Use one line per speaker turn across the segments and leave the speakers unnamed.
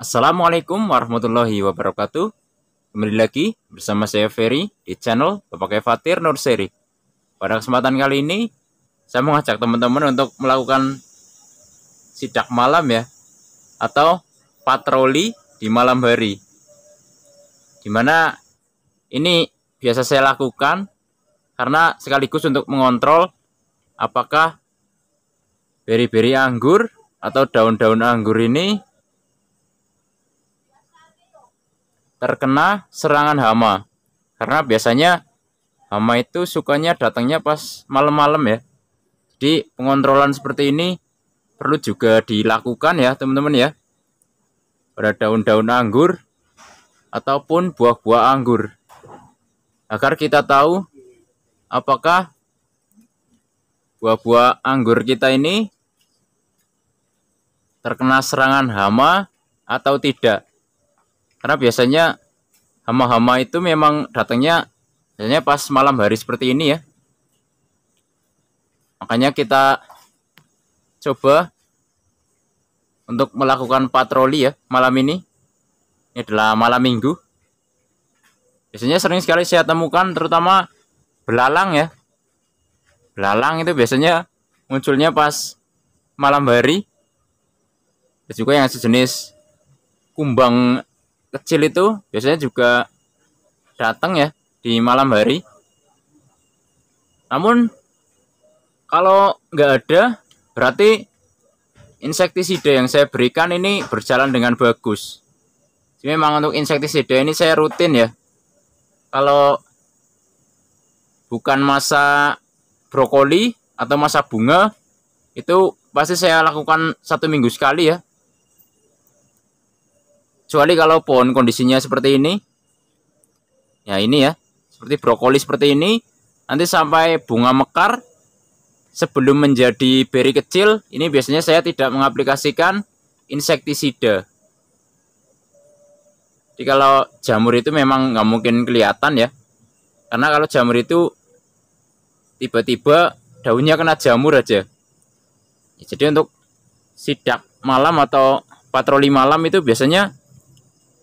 Assalamualaikum warahmatullahi wabarakatuh. Kembali lagi bersama saya Ferry di channel Bapak Fatir Nurseri. Pada kesempatan kali ini, saya mengajak teman-teman untuk melakukan sidak malam ya, atau patroli di malam hari. Dimana ini biasa saya lakukan karena sekaligus untuk mengontrol apakah beri-beri anggur atau daun-daun anggur ini terkena serangan hama. Karena biasanya hama itu sukanya datangnya pas malam-malam ya. Jadi pengontrolan seperti ini perlu juga dilakukan ya teman-teman ya, pada daun-daun anggur ataupun buah-buah anggur, agar kita tahu apakah buah-buah anggur kita ini terkena serangan hama atau tidak. Karena biasanya hama-hama itu memang datangnya biasanya pas malam hari seperti ini ya. Makanya kita coba untuk melakukan patroli ya malam ini. Ini adalah malam minggu. Biasanya sering sekali saya temukan terutama belalang ya. Belalang itu biasanya munculnya pas malam hari. Dan juga yang sejenis kumbang kecil itu biasanya juga datang ya di malam hari. Namun kalau nggak ada, berarti insektisida yang saya berikan ini berjalan dengan bagus. Jadi memang untuk insektisida ini saya rutin ya. Kalau bukan masa brokoli atau masa bunga, itu pasti saya lakukan 1 minggu sekali ya. Kecuali kalau pohon kondisinya seperti ini, ya ini ya, seperti brokoli seperti ini, nanti sampai bunga mekar, sebelum menjadi beri kecil, ini biasanya saya tidak mengaplikasikan insektisida. Jadi kalau jamur itu memang nggak mungkin kelihatan ya, karena kalau jamur itu tiba-tiba daunnya kena jamur aja. Jadi untuk sidak malam atau patroli malam itu biasanya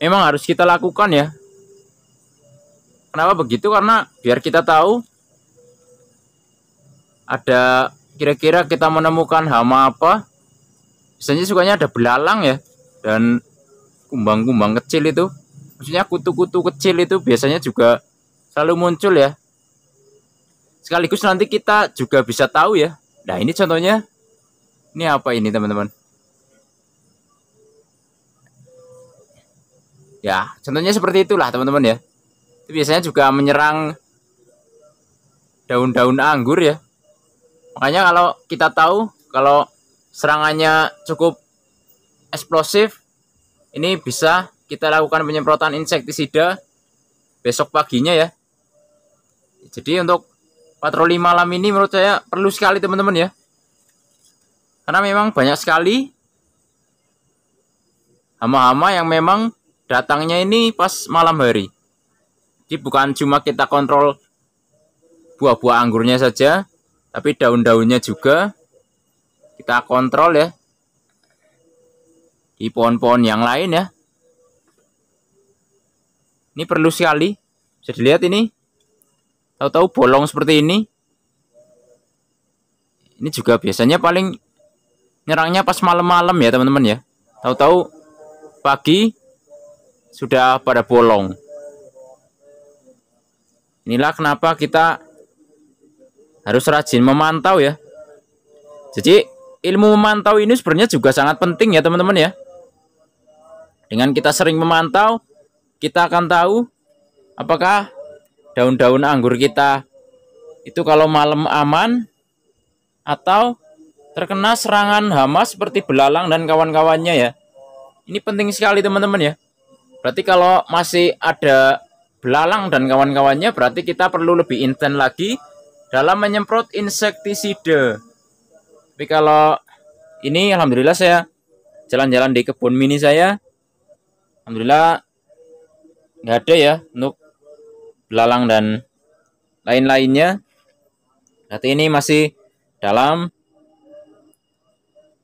memang harus kita lakukan ya. Kenapa begitu? Karena biar kita tahu ada kira-kira kita menemukan hama apa. Biasanya sukanya ada belalang ya, dan kumbang-kumbang kecil itu. Maksudnya kutu-kutu kecil itu biasanya juga selalu muncul ya. Sekaligus nanti kita juga bisa tahu ya. Nah ini contohnya, ini apa ini teman-teman? Ya, contohnya seperti itulah teman-teman ya. Itu biasanya juga menyerang daun-daun anggur ya. Makanya kalau kita tahu kalau serangannya cukup eksplosif, ini bisa kita lakukan penyemprotan insektisida besok paginya ya. Jadi untuk patroli malam ini menurut saya perlu sekali teman-teman ya. Karena memang banyak sekali hama-hama yang memang datangnya ini pas malam hari. Jadi bukan cuma kita kontrol buah-buah anggurnya saja, tapi daun-daunnya juga kita kontrol ya. Di pohon-pohon yang lain ya. Ini perlu sekali. Bisa dilihat ini. Tahu-tahu bolong seperti ini. Ini juga biasanya paling nyerangnya pas malam-malam ya teman-teman ya. Tahu-tahu pagi sudah pada bolong. Inilah kenapa kita harus rajin memantau ya. Jadi ilmu memantau ini sebenarnya juga sangat penting ya teman-teman ya. Dengan kita sering memantau, kita akan tahu apakah daun-daun anggur kita itu kalau malam aman atau terkena serangan hama seperti belalang dan kawan-kawannya ya. Ini penting sekali teman-teman ya. Berarti kalau masih ada belalang dan kawan-kawannya, berarti kita perlu lebih intens lagi dalam menyemprot insektisida. Tapi kalau ini alhamdulillah saya jalan-jalan di kebun mini saya, alhamdulillah nggak ada ya untuk belalang dan lain-lainnya. Berarti ini masih dalam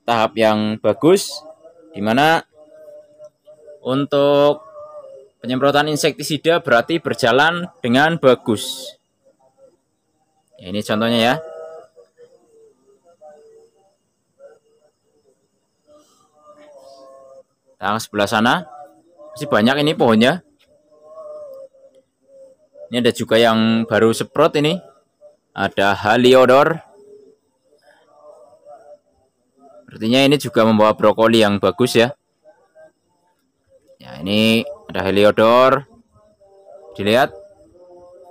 tahap yang bagus, dimana untuk penyemprotan insektisida berarti berjalan dengan bagus. Ya, ini contohnya ya. Yang sebelah sana masih banyak ini pohonnya. Ini ada juga yang baru semprot ini. Ada Heliodor. Artinya ini juga membawa brokoli yang bagus ya. Ya, ini ada Heliodor. Dilihat.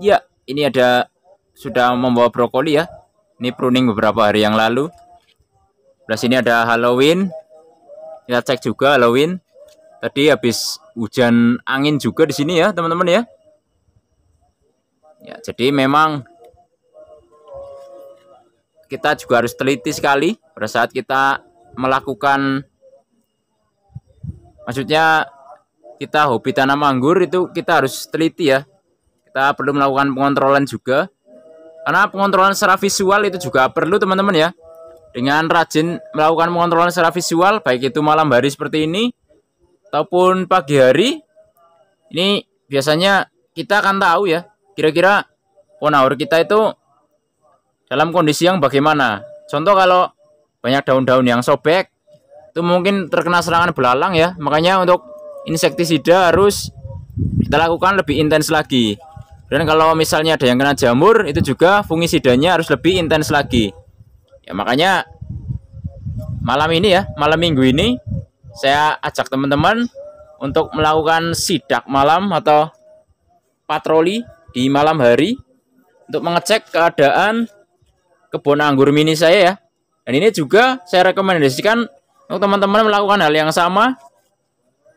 Ya, ini ada sudah membawa brokoli ya. Ini pruning beberapa hari yang lalu. Sebelah sini ada Halloween. Kita cek juga Halloween. Tadi habis hujan angin juga di sini ya, teman-teman ya. Ya, jadi memang kita juga harus teliti sekali pada saat kita melakukan, maksudnya kita hobi tanam anggur itu kita harus teliti ya. Kita perlu melakukan pengontrolan juga. Karena pengontrolan secara visual itu juga perlu teman-teman ya. Dengan rajin melakukan pengontrolan secara visual, baik itu malam hari seperti ini ataupun pagi hari, ini biasanya kita akan tahu ya kira-kira pohon anggur kita itu dalam kondisi yang bagaimana. Contoh kalau banyak daun-daun yang sobek, itu mungkin terkena serangan belalang ya. Makanya untuk insektisida harus kita lakukan lebih intens lagi. Dan kalau misalnya ada yang kena jamur, itu juga fungisidanya harus lebih intens lagi. Ya, makanya malam ini ya, malam minggu ini saya ajak teman-teman untuk melakukan sidak malam atau patroli di malam hari untuk mengecek keadaan kebun anggur mini saya ya. Dan ini juga saya rekomendasikan untuk teman-teman melakukan hal yang sama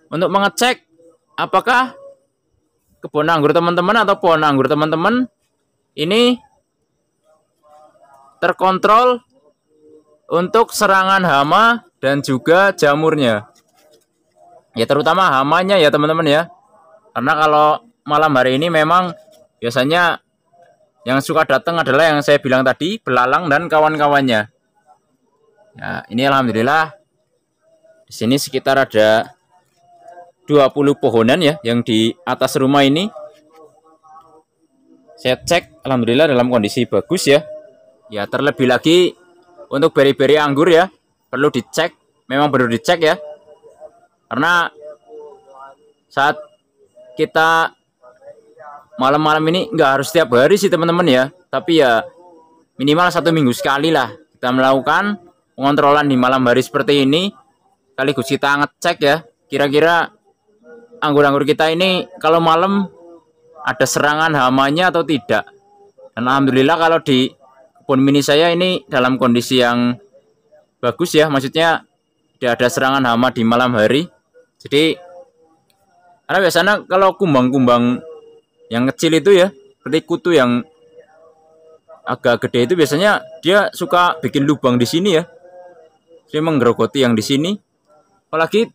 untuk mengecek apakah kebun anggur teman-teman atau pohon anggur teman-teman ini terkontrol untuk serangan hama dan juga jamurnya. Ya, terutama hamanya ya teman-teman ya. Karena kalau malam hari ini memang biasanya yang suka datang adalah yang saya bilang tadi, belalang dan kawan-kawannya. Ya, ini alhamdulillah di sini sekitar ada 20 pohonan ya yang di atas rumah ini. Saya cek alhamdulillah dalam kondisi bagus ya. Ya, terlebih lagi untuk beri-beri anggur ya, perlu dicek, memang perlu dicek ya. Karena saat kita malam-malam ini nggak harus setiap hari sih teman-teman ya, tapi ya minimal 1 minggu sekali lah kita melakukan pengontrolan di malam hari seperti ini. Sekaligus kita ngecek ya, kira-kira anggur-anggur kita ini kalau malam ada serangan hamanya atau tidak. Dan alhamdulillah kalau di kebun mini saya ini dalam kondisi yang bagus ya, maksudnya tidak ada serangan hama di malam hari. Jadi karena biasanya kalau kumbang-kumbang yang kecil itu ya, seperti kutu yang agak gede itu biasanya dia suka bikin lubang di sini ya. Dia menggerogoti yang di sini. Apalagi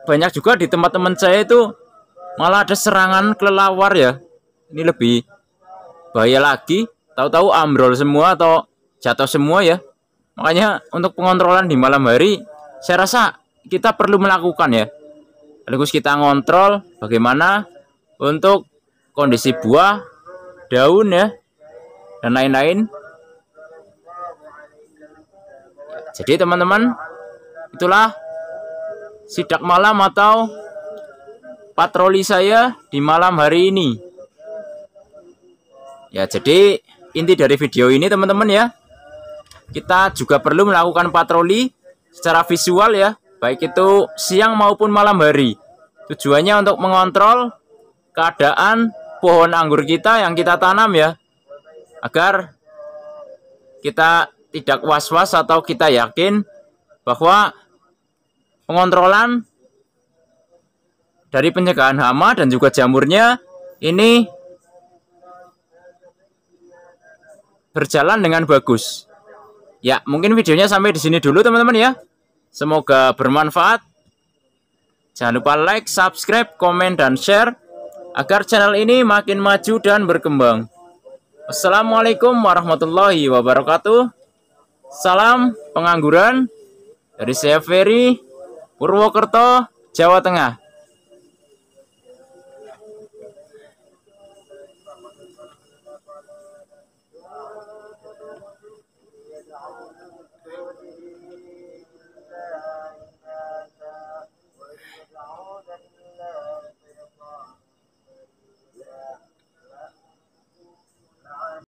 banyak juga di tempat teman saya itu malah ada serangan kelelawar ya. Ini lebih bahaya lagi. Tahu-tahu ambrol semua atau jatuh semua ya. Makanya untuk pengontrolan di malam hari saya rasa kita perlu melakukan ya. Sekaligus kita ngontrol bagaimana untuk kondisi buah, daun ya, dan lain-lain. Jadi teman-teman, itulah sidak malam atau patroli saya di malam hari ini. Ya, jadi inti dari video ini teman-teman ya, kita juga perlu melakukan patroli secara visual ya, baik itu siang maupun malam hari. Tujuannya untuk mengontrol keadaan pohon anggur kita yang kita tanam ya, agar kita tidak was-was atau kita yakin bahwa pengontrolan dari pencegahan hama dan juga jamurnya ini berjalan dengan bagus. Ya, mungkin videonya sampai di sini dulu teman-teman ya. Semoga bermanfaat. Jangan lupa like, subscribe, komen, dan share agar channel ini makin maju dan berkembang. Wassalamualaikum warahmatullahi wabarakatuh. Salam pengangguran dari saya Ferry, Purwokerto, Jawa Tengah.